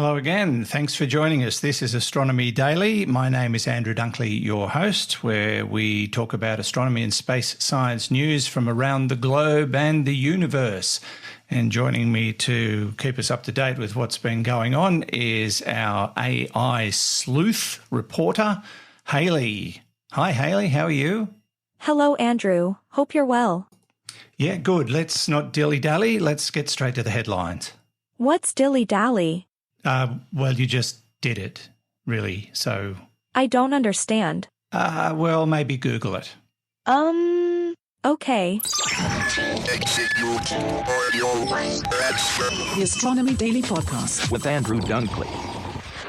Hello again. Thanks for joining us. This is Astronomy Daily. My name is Andrew Dunkley, your host, where we talk about astronomy and space science news from around the globe and the universe. And joining me to keep us up to date with what's been going on is our AI sleuth reporter, Halley. Hi, Halley. How are you? Hello, Andrew. Hope you're well. Yeah, good. Let's not dilly-dally. Let's get straight to the headlines. What's dilly-dally? Well, you just did it, really, so... I don't understand. Well, maybe Google it. Okay. The Astronomy Daily Podcast with Andrew Dunkley.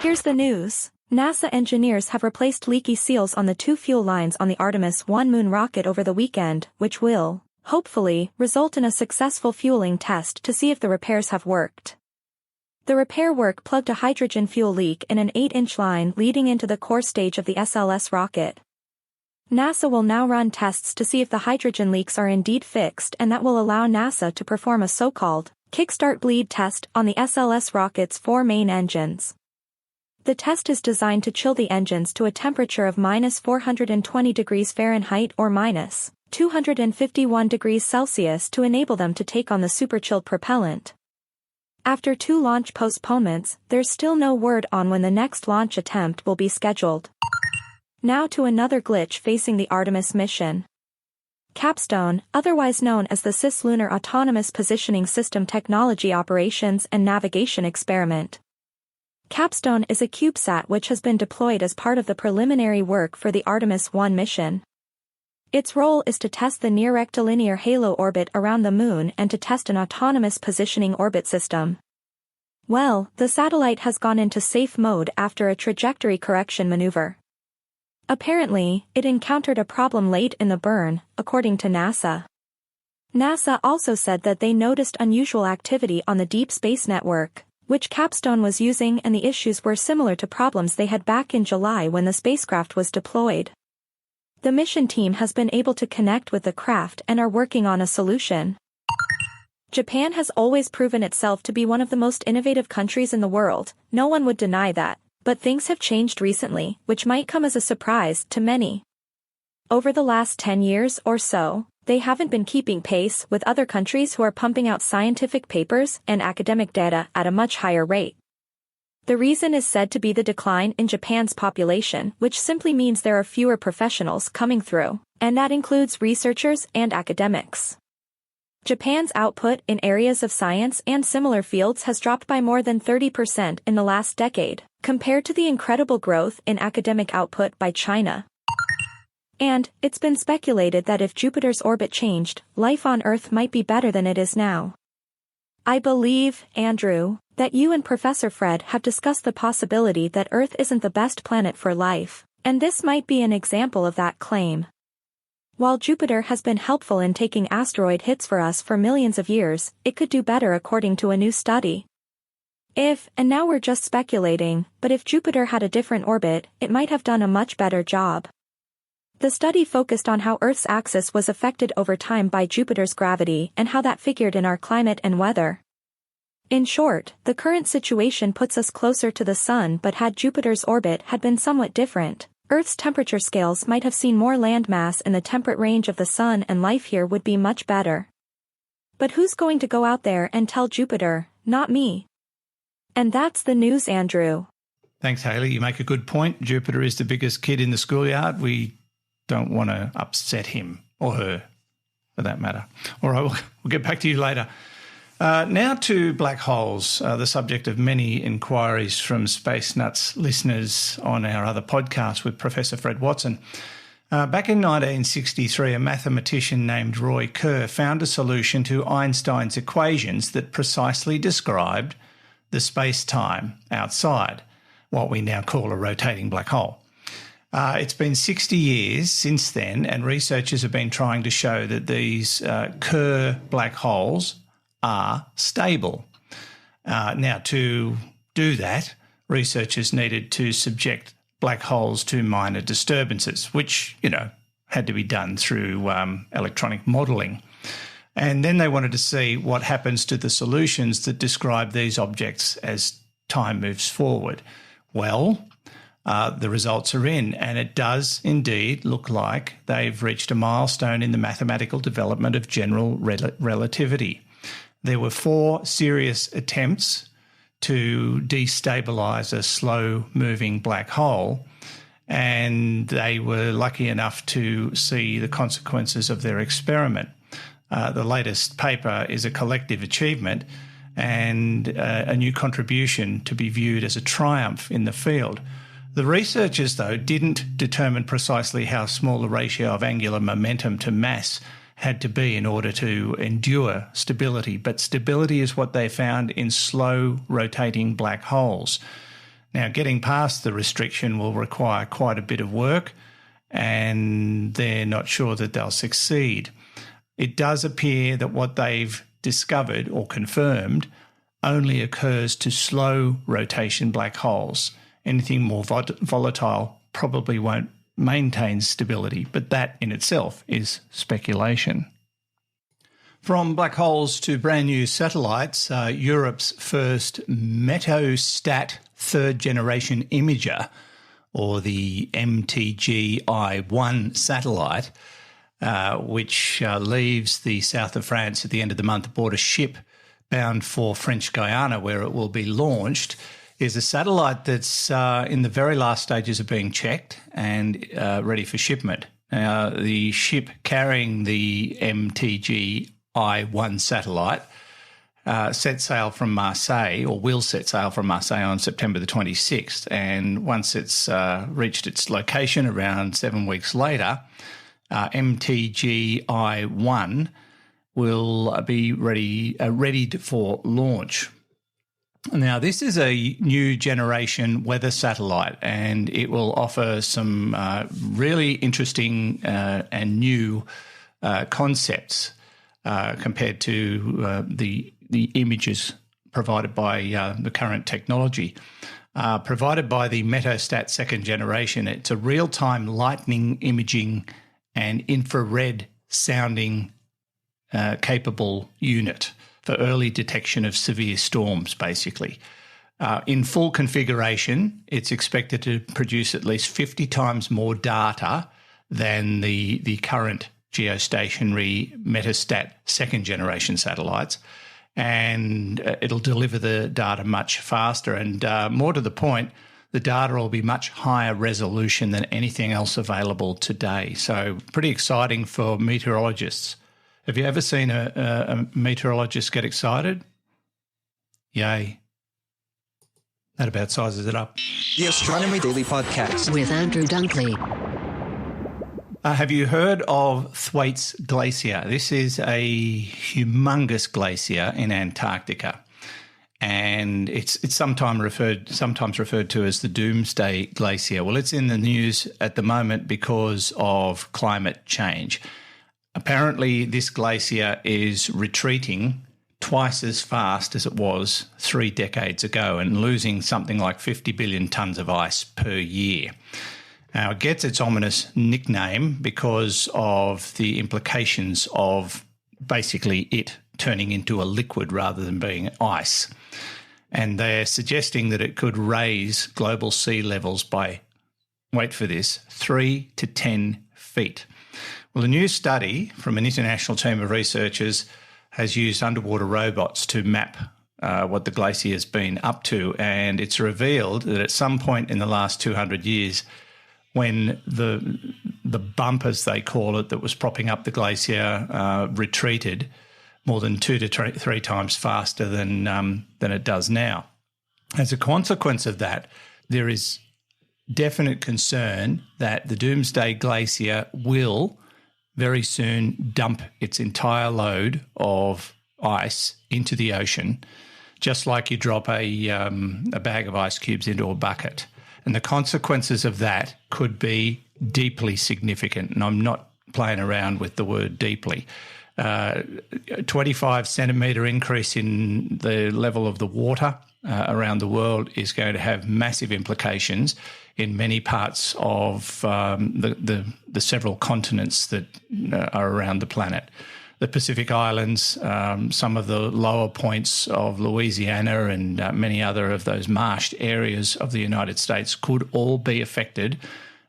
Here's the news. NASA engineers have replaced leaky seals on the two fuel lines on the Artemis 1 moon rocket over the weekend, which will, hopefully, result in a successful fueling test to see if the repairs have worked. The repair work plugged a hydrogen fuel leak in an 8-inch line leading into the core stage of the SLS rocket. NASA will now run tests to see if the hydrogen leaks are indeed fixed, and that will allow NASA to perform a so-called kickstart bleed test on the SLS rocket's 4 main engines. The test is designed to chill the engines to a temperature of minus 420 degrees Fahrenheit or minus 251 degrees Celsius to enable them to take on the superchilled propellant. After 2 launch postponements, there's still no word on when the next launch attempt will be scheduled. Now to another glitch facing the Artemis mission. Capstone, otherwise known as the Cislunar Autonomous Positioning System Technology Operations and Navigation Experiment. Capstone is a CubeSat which has been deployed as part of the preliminary work for the Artemis 1 mission. Its role is to test the near rectilinear halo orbit around the Moon and to test an autonomous positioning orbit system. Well, the satellite has gone into safe mode after a trajectory correction maneuver. Apparently, it encountered a problem late in the burn, according to NASA. NASA also said that they noticed unusual activity on the Deep Space Network, which Capstone was using, and the issues were similar to problems they had back in July when the spacecraft was deployed. The mission team has been able to connect with the craft and are working on a solution. Japan has always proven itself to be one of the most innovative countries in the world, no one would deny that, but things have changed recently, which might come as a surprise to many. Over the last 10 years or so, they haven't been keeping pace with other countries who are pumping out scientific papers and academic data at a much higher rate. The reason is said to be the decline in Japan's population, which simply means there are fewer professionals coming through, and that includes researchers and academics. Japan's output in areas of science and similar fields has dropped by more than 30% in the last decade, compared to the incredible growth in academic output by China. And, it's been speculated that if Jupiter's orbit changed, life on Earth might be better than it is now. I believe, Andrew, that you and Professor Fred have discussed the possibility that Earth isn't the best planet for life, and this might be an example of that claim. While Jupiter has been helpful in taking asteroid hits for us for millions of years, it could do better according to a new study. And now we're just speculating, but if Jupiter had a different orbit, it might have done a much better job. The study focused on how Earth's axis was affected over time by Jupiter's gravity and how that figured in our climate and weather. In short, the current situation puts us closer to the Sun, but had Jupiter's orbit had been somewhat different, Earth's temperature scales might have seen more landmass in the temperate range of the Sun and life here would be much better. But who's going to go out there and tell Jupiter, not me? And that's the news, Andrew. Thanks, Halley. You make a good point. Jupiter is the biggest kid in the schoolyard. We don't want to upset him or her, for that matter. All right, we'll get back to you later. Now to black holes, the subject of many inquiries from Space Nuts listeners on our other podcast with Professor Fred Watson. Back in 1963, a mathematician named Roy Kerr found a solution to Einstein's equations that precisely described the space-time outside, what we now call a rotating black hole. It's been 60 years since then, and researchers have been trying to show that these Kerr black holes are stable. Now, to do that, researchers needed to subject black holes to minor disturbances, which, had to be done through electronic modelling. And then they wanted to see what happens to the solutions that describe these objects as time moves forward. Well, the results are in, and it does indeed look like they've reached a milestone in the mathematical development of general relativity. There were 4 serious attempts to destabilise a slow-moving black hole, and they were lucky enough to see the consequences of their experiment. The latest paper is a collective achievement and a new contribution to be viewed as a triumph in the field. The researchers, though, didn't determine precisely how small the ratio of angular momentum to mass had to be in order to endure stability, but stability is what they found in slow rotating black holes. Now, getting past the restriction will require quite a bit of work, and they're not sure that they'll succeed. It does appear that what they've discovered or confirmed only occurs to slow rotation black holes. Anything more volatile probably won't maintain stability, but that in itself is speculation. From black holes to brand new satellites, Europe's first Metostat third-generation imager, or the MTG-I-1 satellite, which leaves the south of France at the end of the month aboard a ship bound for French Guiana, where it will be launched, is a satellite that's in the very last stages of being checked and ready for shipment. The ship carrying the MTG-I-1 satellite set sail from Marseille, or will set sail from Marseille on September the 26th. And once it's reached its location around 7 weeks later, MTG-I-1 will be ready for launch. Now, this is a new generation weather satellite, and it will offer some really interesting and new concepts compared to the images provided by the current technology. Provided by the Metostat second generation, it's a real-time lightning imaging and infrared sounding capable unit for early detection of severe storms, basically. In full configuration, it's expected to produce at least 50 times more data than the current geostationary Metostat second-generation satellites, and it'll deliver the data much faster. And more to the point, the data will be much higher resolution than anything else available today. So pretty exciting for meteorologists. Have you ever seen a meteorologist get excited? Yay. That about sizes it up. The Astronomy Daily Podcast with Andrew Dunkley. Have you heard of Thwaites Glacier? This is a humongous glacier in Antarctica, and it's sometimes referred to as the Doomsday Glacier. Well, it's in the news at the moment because of climate change. Apparently, this glacier is retreating twice as fast as it was 3 decades ago and losing something like 50 billion tonnes of ice per year. Now, it gets its ominous nickname because of the implications of basically it turning into a liquid rather than being ice. And they're suggesting that it could raise global sea levels by, wait for this, 3 to 10 feet. Well, a new study from an international team of researchers has used underwater robots to map what the glacier has been up to, and it's revealed that at some point in the last 200 years, when the bump, as they call it, that was propping up the glacier retreated more than 2 to 3 times faster than it does now. As a consequence of that, there is definite concern that the Doomsday Glacier will very soon dump its entire load of ice into the ocean, just like you drop a bag of ice cubes into a bucket. And the consequences of that could be deeply significant. And I'm not playing around with the word deeply. 25 centimetre increase in the level of the water around the world is going to have massive implications in many parts of the several continents that are around the planet. the Pacific Islands, some of the lower points of Louisiana and many other of those marshed areas of the United States could all be affected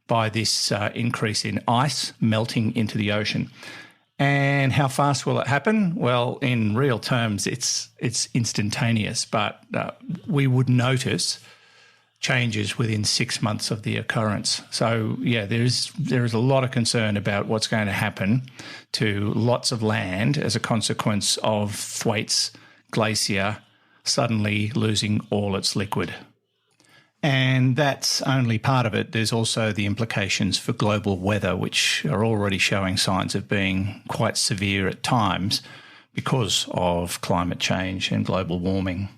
by this increase in ice melting into the ocean. And how fast will it happen? Well, in real terms, it's instantaneous, but we would notice changes within 6 months of the occurrence. So, yeah, there is a lot of concern about what's going to happen to lots of land as a consequence of Thwaites Glacier suddenly losing all its liquid. And that's only part of it. There's also the implications for global weather, which are already showing signs of being quite severe at times because of climate change and global warming.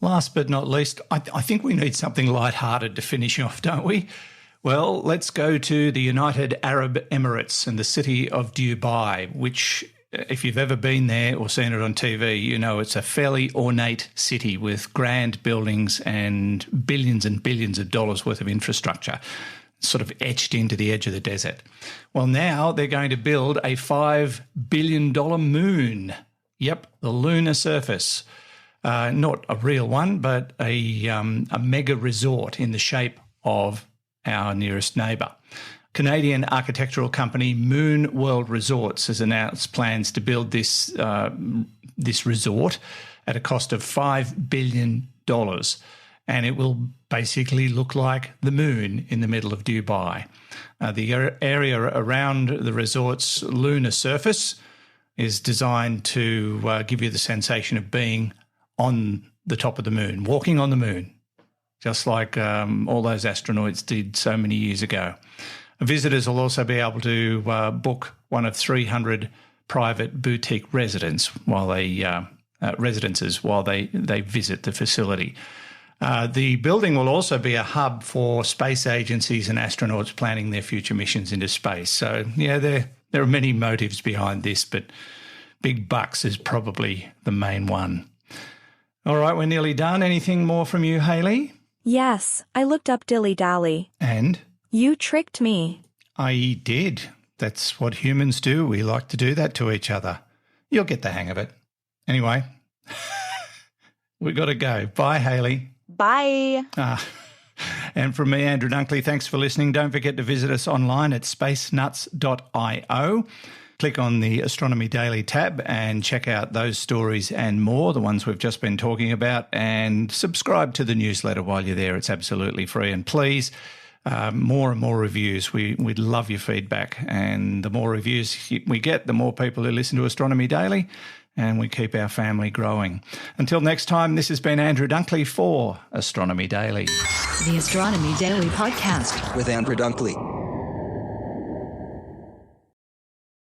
Last but not least, I think we need something lighthearted to finish off, don't we? Well, let's go to the United Arab Emirates and the city of Dubai, which, if you've ever been there or seen it on TV, you know it's a fairly ornate city with grand buildings and billions of dollars worth of infrastructure sort of etched into the edge of the desert. Well, now they're going to build a $5 billion moon. Yep, the lunar surface. Not a real one, but a mega resort in the shape of our nearest neighbour. Canadian architectural company Moon World Resorts has announced plans to build this resort at a cost of $5 billion, and it will basically look like the moon in the middle of Dubai. The area around the resort's lunar surface is designed to give you the sensation of being on the top of the moon, walking on the moon, just like all those astronauts did so many years ago. Visitors will also be able to book one of 300 private boutique residences while they visit the facility. The building will also be a hub for space agencies and astronauts planning their future missions into space. So, yeah, there are many motives behind this, but big bucks is probably the main one. All right, we're nearly done. Anything more from you, Halley? Yes, I looked up Dilly Dally. And? You tricked me. I did. That's what humans do. We like to do that to each other. You'll get the hang of it. Anyway, we've got to go. Bye, Halley. Bye. And from me, Andrew Dunkley, thanks for listening. Don't forget to visit us online at spacenuts.io. Click on the Astronomy Daily tab and check out those stories and more, the ones we've just been talking about, and subscribe to the newsletter while you're there. It's absolutely free. And please, more and more reviews. We'd love your feedback. And the more reviews we get, the more people who listen to Astronomy Daily, and we keep our family growing. Until next time, this has been Andrew Dunkley for Astronomy Daily. The Astronomy Daily Podcast With Andrew Dunkley.